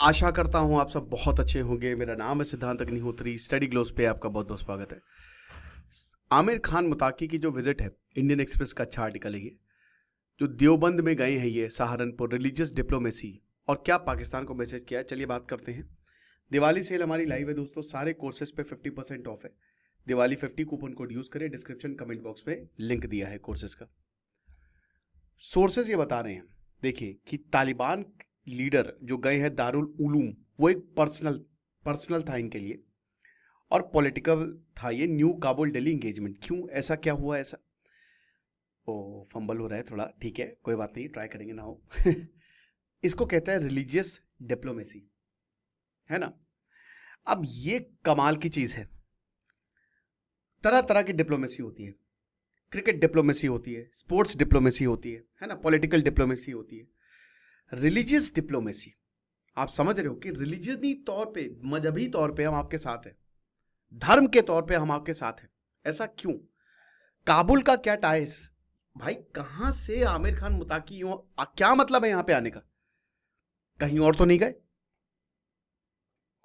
आशा करता हूँ आप सब बहुत अच्छे होंगे। मेरा नाम है सिद्धांत अग्निहोत्री। स्टडी ग्लोस पे आपका बहुत बहुत स्वागत है। आमिर खान मुताकी की जो विजिट है, इंडियन एक्सप्रेस का अच्छा आर्टिकल है ये, जो देवबंद में गए हैं ये सहारनपुर, रिलीजियस डिप्लोमेसी और क्या पाकिस्तान को मैसेज किया है, चलिए बात करते हैं। दिवाली सेल हमारी लाइव है दोस्तों, सारे कोर्सेज पे 50% ऑफ है। दिवाली 50 कूपन कोड यूज करें, डिस्क्रिप्शन कमेंट बॉक्स में लिंक दिया है कोर्सेज का। सोर्सेज ये बता रहे हैं, देखिए कि तालिबान लीडर जो गए हैं दारुल उलूम, वो एक पर्सनल था इनके लिए और पॉलिटिकल था ये। न्यू काबुल दिल्ली एंगेजमेंट, क्यों ऐसा, क्या हुआ ऐसा? ओ फंबल हो रहा है थोड़ा, ठीक है कोई बात नहीं, ट्राई करेंगे ना हो। इसको कहते हैं रिलीजियस डिप्लोमेसी, है ना। अब ये कमाल की चीज है, तरह तरह की डिप्लोमेसी होती है। क्रिकेट डिप्लोमेसी होती है, स्पोर्ट्स डिप्लोमेसी होती है ना, पॉलिटिकल डिप्लोमेसी होती है। रिलीजियस डिप्लोमेसी, आप समझ रहे हो कि रिलीजियसली तौर पे, मजहबी तौर पे हम आपके साथ हैं, धर्म के तौर पे हम आपके साथ हैं। ऐसा क्यों? काबुल का क्या टाइस भाई, कहां से आमिर खान मुताकी क्या मतलब है यहां पे आने का? कहीं और तो नहीं गए?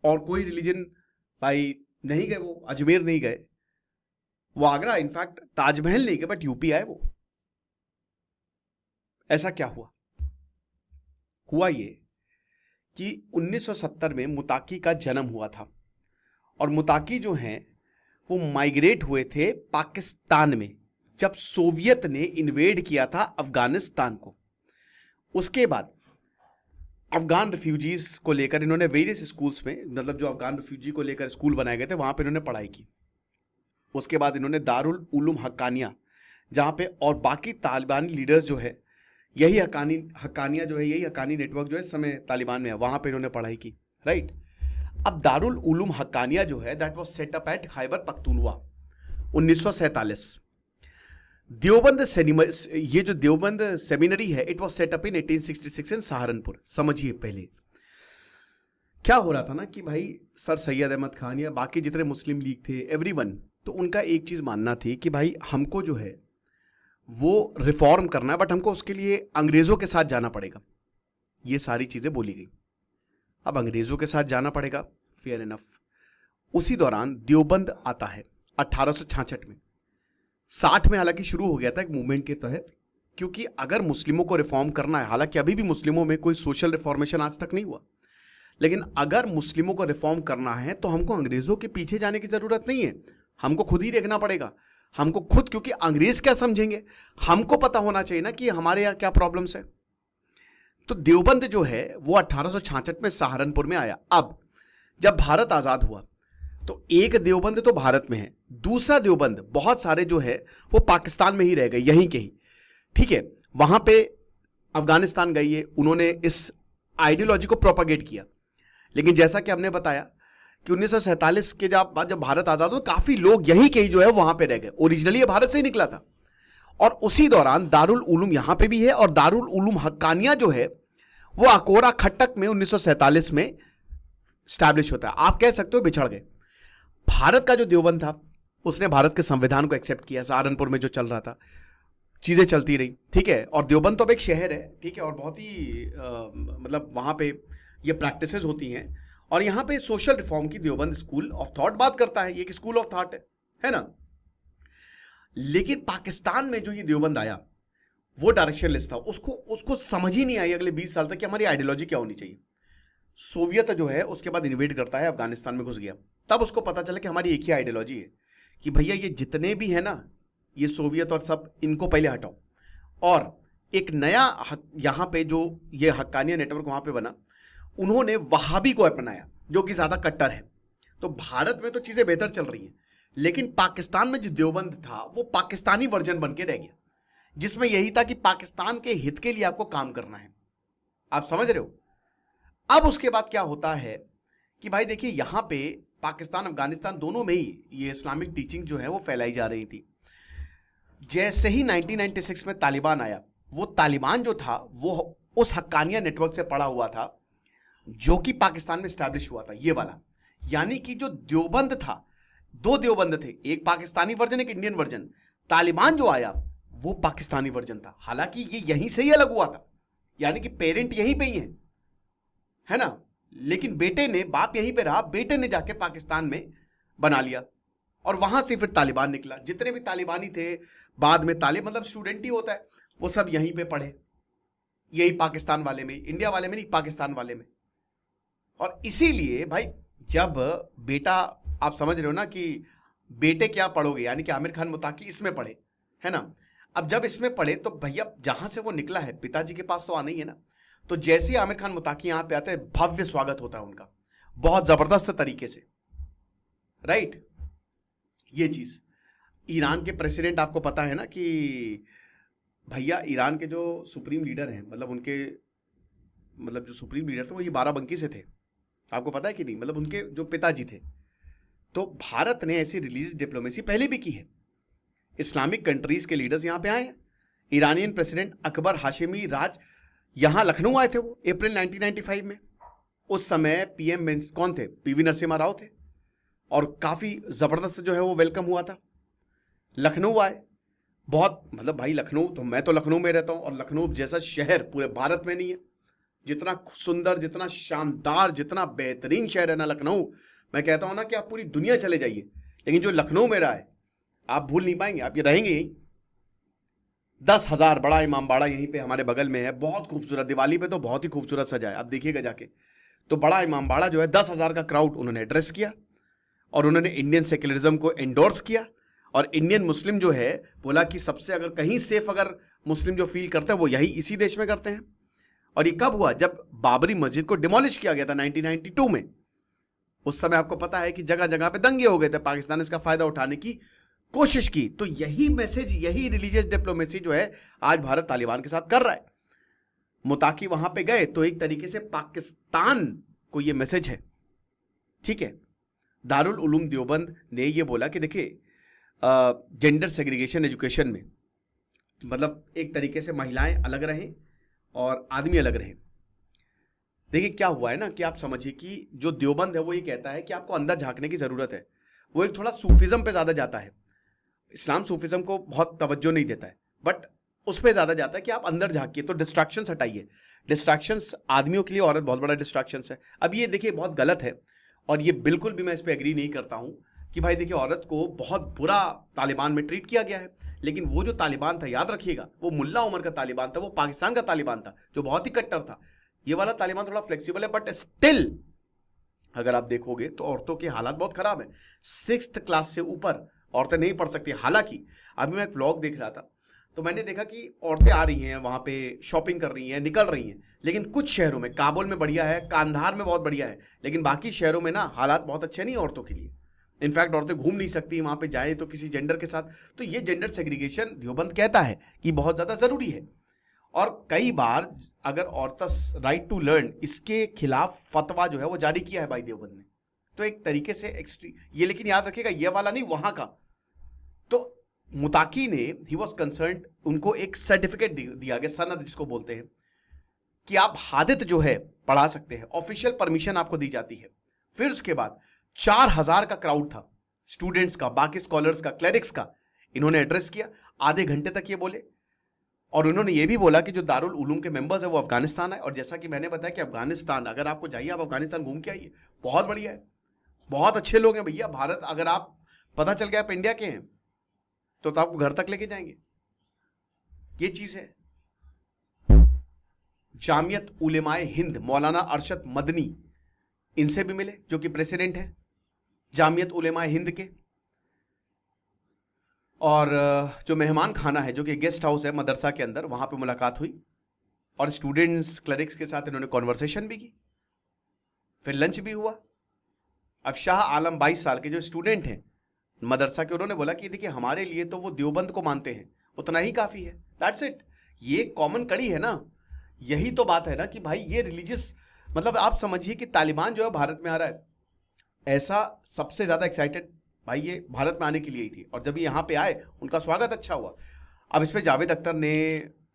और कोई रिलीजन भाई नहीं गए, वो अजमेर नहीं गए, वो आगरा, इनफैक्ट ताजमहल नहीं गए, बट यूपी आए वो। ऐसा क्या हुआ? हुआ ये कि 1970 में मुताकी का जन्म हुआ था और मुताकी जो हैं वो माइग्रेट हुए थे पाकिस्तान में जब सोवियत ने इन्वेड किया था अफगानिस्तान को। उसके बाद अफगान रिफ्यूजीज को लेकर इन्होंने वेरियस स्कूल्स में, मतलब जो अफगान रिफ्यूजी को लेकर स्कूल बनाए गए थे, वहां पे इन्होंने पढ़ाई की। उसके बाद इन्होंने दारुल उलूम हक्कानिया, जहां पे और बाकी तालिबानी लीडर्स जो है, यही हक्कानिया जो है, यही हक्कानी नेटवर्क जो है इस समय तालिबान में है, वहां पे इन्होंने पढ़ाई की, राइट। अब दारुल उलूम हक्कानिया जो है, that was set up at Khyber Pakhtunkhwa 1947। Deoband ये जो देवबंद सेमिनरी है, it was set up in 1866 इन सहारनपुर। समझिए पहले क्या हो रहा था ना कि भाई सर सैयद अहमद खान या बाकी जितने मुस्लिम लीग थे, एवरीवन, तो उनका एक चीज मानना थी कि भाई हमको जो है वो रिफॉर्म करना है, बट हमको उसके लिए अंग्रेजों के साथ जाना पड़ेगा। ये सारी चीजें बोली गई। अब अंग्रेजों के साथ जाना पड़ेगा, फेयर इनफ। उसी दौरान देवबंद आता है 1866 में। 60 में हालांकि शुरू हो गया था एक मूवमेंट के तहत, क्योंकि अगर मुस्लिमों को रिफॉर्म करना है, हालांकि अभी भी मुस्लिमों में कोई सोशल रिफॉर्मेशन आज तक नहीं हुआ, लेकिन अगर मुस्लिमों को रिफॉर्म करना है तो हमको अंग्रेजों के पीछे जाने की जरूरत नहीं है, हमको खुद ही देखना पड़ेगा। हमको खुद, क्योंकि अंग्रेज क्या समझेंगे, हमको पता होना चाहिए ना कि हमारे यहाँ क्या प्रॉब्लम्स है। तो देवबंद जो है वो 1866 में सहारनपुर में आया। अब जब भारत आजाद हुआ तो एक देवबंद तो भारत में है, दूसरा देवबंद बहुत सारे जो है वो पाकिस्तान में ही रह गए, यहीं के ही, ठीक है। वहां पे अफगानिस्तान गई है, उन्होंने इस आइडियोलॉजी को प्रोपागेट किया। लेकिन जैसा कि हमने बताया कि 1947 के बाद जब भारत आजाद हुआ, काफी लोग यहीं के ही जो है वहां पे रह गए। ओरिजिनली ये भारत से ही निकला था। और उसी दौरान दारुल उलूम यहां पे भी है, और दारुल उलूम हक्कानिया जो है वो अकोरा खट्टक में 1947 में स्टैब्लिश होता है। आप कह सकते हो बिछड़ गए। भारत का जो देवबंद था उसने भारत के संविधान को एक्सेप्ट किया। सहारनपुर में जो चल रहा था, चीजें चलती रही, ठीक है। और देवबंद तो अब एक शहर है, ठीक है, और बहुत ही मतलब वहां पे ये प्रैक्टिसेस होती हैं। और यहां पे सोशल रिफॉर्म की देवबंद स्कूल ऑफ थॉट बात करता है, ये एक स्कूल ऑफ थॉट है ना। लेकिन पाकिस्तान में जो ये देवबंद आया वो डायरेक्शनलेस था, उसको समझ ही नहीं आई अगले 20 साल तक कि हमारी आइडियोलॉजी क्या होनी चाहिए। सोवियत जो है उसके बाद इन्वेड करता है, अफगानिस्तान में घुस गया, तब उसको पता चला कि हमारी एक ही आइडियोलॉजी है कि भैया ये जितने भी है ना, ये सोवियत और सब, इनको पहले हटाओ। और एक नया यहां पे जो ये हक्कानिया नेटवर्क वहां पे बना, उन्होंने वहाबी को अपनाया जो कि ज्यादा कट्टर है। तो भारत में तो चीजें बेहतर चल रही हैं, लेकिन पाकिस्तान में जो देवबंद था वो पाकिस्तानी वर्जन बन के रह गया, जिसमें यही था कि पाकिस्तान के हित के लिए आपको काम करना है। आप समझ रहे हो? अब उसके बाद क्या होता है कि भाई देखिए, यहां पे पाकिस्तान अफगानिस्तान दोनों में ही ये इस्लामिक टीचिंग जो है वो फैलाई जा रही थी। जैसे ही 1996 में तालिबान आया, वो तालिबान जो था वो उस हक्कानिया नेटवर्क से पड़ा हुआ था जो कि पाकिस्तान में स्टैब्लिश हुआ था, ये वाला। यानी कि जो देवबंद था, दो देवबंद थे, एक पाकिस्तानी वर्जन, एक इंडियन वर्जन। तालिबान जो आया वो पाकिस्तानी वर्जन था, हालांकि ये यहीं से ही अलग हुआ था, यानी कि पेरेंट यहीं पे ही है ना। लेकिन बेटे ने, बाप यहीं पे रहा, बेटे ने जाके पाकिस्तान में बना लिया और वहां से फिर तालिबान निकला। जितने भी तालिबानी थे बाद में, मतलब स्टूडेंट ही होता है, वो सब यहीं पे पढ़े, यही पाकिस्तान वाले में, इंडिया वाले में नहीं, पाकिस्तान वाले में। और इसीलिए भाई जब बेटा, आप समझ रहे हो ना कि बेटे क्या पढ़ोगे, यानी कि आमिर खान मुताकी इसमें पढ़े, है ना। अब जब इसमें पढ़े तो भैया जहां से वो निकला है पिताजी के पास तो आना ही है ना। तो जैसे ही आमिर खान मुताकी यहां पे आते हैं, भव्य स्वागत होता है उनका, बहुत जबरदस्त तरीके से, राइट। ये चीज ईरान के प्रेसिडेंट, आपको पता है ना कि भैया ईरान के जो सुप्रीम लीडर हैं, मतलब उनके, मतलब जो सुप्रीम लीडर थे वो ये बाराबंकी से थे, आपको पता है कि नहीं, मतलब उनके जो पिताजी थे। तो भारत ने ऐसी रिलीजियस डिप्लोमेसी पहले भी की है, इस्लामिक कंट्रीज के लीडर्स यहां पे आए हैं। ईरानियन प्रेसिडेंट अकबर हाशिमी राज यहां लखनऊ आए थे, वो अप्रैल 1995 में। उस समय पीएम कौन थे, पीवी नरसिम्हा राव थे, और काफी जबरदस्त जो है वो वेलकम हुआ था। लखनऊ आए, बहुत, मतलब भाई लखनऊ तो, मैं तो लखनऊ में रहता हूं, और लखनऊ जैसा शहर पूरे भारत में नहीं है। जितना सुंदर, जितना शानदार, जितना बेहतरीन शहर है ना लखनऊ, मैं कहता हूं ना कि आप पूरी दुनिया चले जाइए, लेकिन जो लखनऊ में रहा है आप भूल नहीं पाएंगे, आप ये रहेंगे यहीं। 10,000 बड़ा इमामबाड़ा यहीं पे हमारे बगल में है, बहुत खूबसूरत, दिवाली पे तो बहुत ही खूबसूरत सजा है, आप देखिएगा जाके। तो बड़ा इमामबाड़ा जो है, 10,000 का क्राउड उन्होंने एड्रेस किया, और उन्होंने इंडियन सेक्युलरिज्म को एंडोर्स किया। और इंडियन मुस्लिम जो है बोला कि सबसे अगर कहीं सेफ अगर मुस्लिम जो फील करते हैं वो यही इसी देश में करते हैं। और ये कब हुआ, जब बाबरी मस्जिद को डिमोलिश किया गया था 1992 में। उस समय आपको पता है कि जगह जगह पे दंगे हो गए थे, पाकिस्तान ने इसका फायदा उठाने की कोशिश की। तो यही मैसेज, यही रिलीजियस डिप्लोमेसी जो है आज भारत तालिबान के साथ कर रहा है। मुताकी वहां पे गए तो एक तरीके से पाकिस्तान को यह मैसेज है, ठीक है। दारुल उलूम देवबंद ने यह बोला कि देखिए, जेंडर सेग्रीगेशन एजुकेशन में, मतलब एक तरीके से महिलाएं अलग रहें और आदमी अलग रहें। देखिए क्या हुआ है ना, कि आप समझिए कि जो देवबंद है वो ये कहता है कि आपको अंदर झांकने की जरूरत है। वो एक थोड़ा सूफिज्म पे ज्यादा जाता है, इस्लाम सूफिज्म को बहुत तवज्जो नहीं देता है, बट उस पर ज्यादा जाता है कि आप अंदर झांकिए, तो डिस्ट्रैक्शंस हटाइए। डिस्ट्रैक्शंस आदमियों के लिए औरत बहुत बड़ा डिस्ट्रैक्शंस है। अब ये देखिए बहुत गलत है, और ये बिल्कुल भी मैं इस पर एग्री नहीं करता हूं कि भाई देखिए औरत को बहुत बुरा तालिबान में ट्रीट किया गया है। लेकिन वो जो तालिबान था, याद रखिएगा, वो मुल्ला उमर का तालिबान था, वो पाकिस्तान का तालिबान था जो बहुत ही कट्टर था। ये वाला तालिबान थोड़ा फ्लेक्सिबल है, बट स्टिल अगर आप देखोगे तो औरतों के हालात बहुत खराब है। 6th क्लास से ऊपर औरतें नहीं पढ़ सकती। हालांकि अभी मैं एक व्लॉग देख रहा था, तो मैंने देखा कि औरतें आ रही हैं वहां पे, शॉपिंग कर रही हैं, निकल रही हैं, लेकिन कुछ शहरों में, काबुल में बढ़िया है, कांधार में बहुत बढ़िया है, लेकिन बाकी शहरों में ना हालात बहुत अच्छे नहीं औरतों के लिए। इनफैक्ट औरतें घूम नहीं सकती वहां पे, जाए तो किसी जेंडर के साथ। तो ये जेंडर सेग्रीगेशन देवबंद कहता है कि बहुत ज्यादा जरूरी है। और कई बार अगर औरत राइट टू लर्न, इसके खिलाफ फतवा जो है वो जारी किया है भाई देवबंद ने। तो एक तरीके से एक्सट्री ये, लेकिन याद रखिएगा ये वाला नहीं, वहां का। तो मुताकी ने, ही वॉज कंसर्न, उनको एक सर्टिफिकेट दिया गया, सनद जिसको बोलते हैं, कि आप हादित जो है पढ़ा सकते हैं, ऑफिशियल परमिशन आपको दी जाती है। फिर उसके बाद 4,000 का क्राउड था, स्टूडेंट्स का, बाकी स्कॉलर्स का, क्लेरिक्स का। इन्होंने एड्रेस किया, आधे घंटे तक ये बोले, और उन्होंने ये भी बोला कि जो दारुल उलूम के मेंबर्स है वो अफगानिस्तान है। और जैसा कि मैंने बताया कि अफगानिस्तान, अगर आपको जाइए, आप अफगानिस्तान घूम के आइए, बहुत बढ़िया है, बहुत अच्छे लोग हैं भैया। भारत, अगर आप, पता चल गया आप इंडिया के हैं तो आपको घर तक लेके जाएंगे, ये चीज है। जामियत उलेमाए हिंद, मौलाना अरशद मदनी, इनसे भी मिले, जो कि प्रेसिडेंट है जामियत उलेमाए हिंद के। और जो मेहमान खाना है, जो कि गेस्ट हाउस है मदरसा के अंदर, वहां पे मुलाकात हुई, और स्टूडेंट्स, क्लरिक्स के साथ इन्होंने कॉन्वर्सेशन भी की, फिर लंच भी हुआ। अब शाह आलम 22 साल के जो स्टूडेंट हैं मदरसा के, उन्होंने बोला कि देखिए हमारे लिए तो वो देवबंद को मानते हैं, उतना ही काफी है, दैट्स इट। ये कॉमन कड़ी है ना, यही तो बात है ना कि भाई ये रिलीजियस, मतलब आप समझिए कि तालिबान जो है भारत में आ रहा है, ऐसा सबसे ज्यादा एक्साइटेड भाई ये भारत में आने के लिए ही थी। और जब ये यहाँ पे आए, उनका स्वागत अच्छा हुआ। अब इस पे जावेद अख्तर ने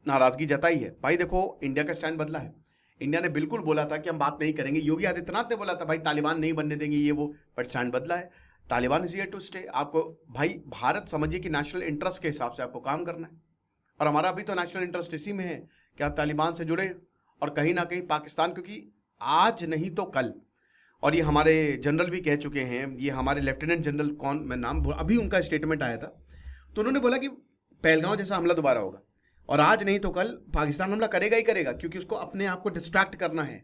नाराजगी जताई है। भाई देखो, इंडिया का स्टैंड बदला है। इंडिया ने बिल्कुल बोला था कि हम बात नहीं करेंगे, योगी आदित्यनाथ ने बोला था भाई तालिबान नहीं बनने देंगे ये वो, बट स्टैंड बदला है। Taliban is here to stay. आपको भाई भारत समझिए कि नेशनल इंटरेस्ट के हिसाब से आपको काम करना है, और हमारा भी तो नेशनल इंटरेस्ट इसी में है कि आप तालिबान से जुड़े, और कहीं ना कहीं पाकिस्तान, क्योंकि आज नहीं तो कल। और ये हमारे जनरल भी कह चुके हैं, ये हमारे लेफ्टिनेंट जनरल, कौन, मैं नाम अभी उनका स्टेटमेंट आया था, तो उन्होंने बोला कि पहलगांव जैसा हमला दोबारा होगा, और आज नहीं तो कल पाकिस्तान हमला करेगा ही करेगा, क्योंकि उसको अपने आप को डिस्ट्रैक्ट करना है।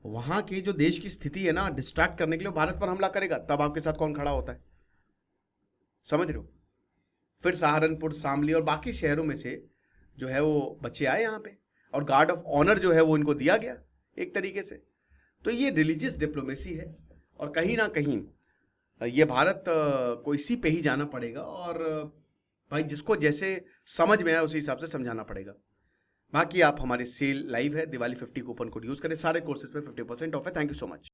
वहां की जो देश की स्थिति है ना, डिस्ट्रैक्ट करने के लिए भारत पर हमला करेगा, तब आपके साथ कौन खड़ा होता है, समझ रहे हो। फिर सहारनपुर, शामली और बाकी शहरों में से जो है वो बच्चे आए यहाँ पे, और गार्ड ऑफ ऑनर जो है वो इनको दिया गया एक तरीके से। तो ये रिलीजियस डिप्लोमेसी है, और कहीं ना कहीं ये भारत को इसी पे ही जाना पड़ेगा, और भाई जिसको जैसे समझ में आए उसी हिसाब से समझाना पड़ेगा। बाकी आप हमारे सेल लाइव है, दिवाली 50 कूपन कोड यूज करें, सारे कोर्सेज पे 50% ऑफ है। Thank you so much.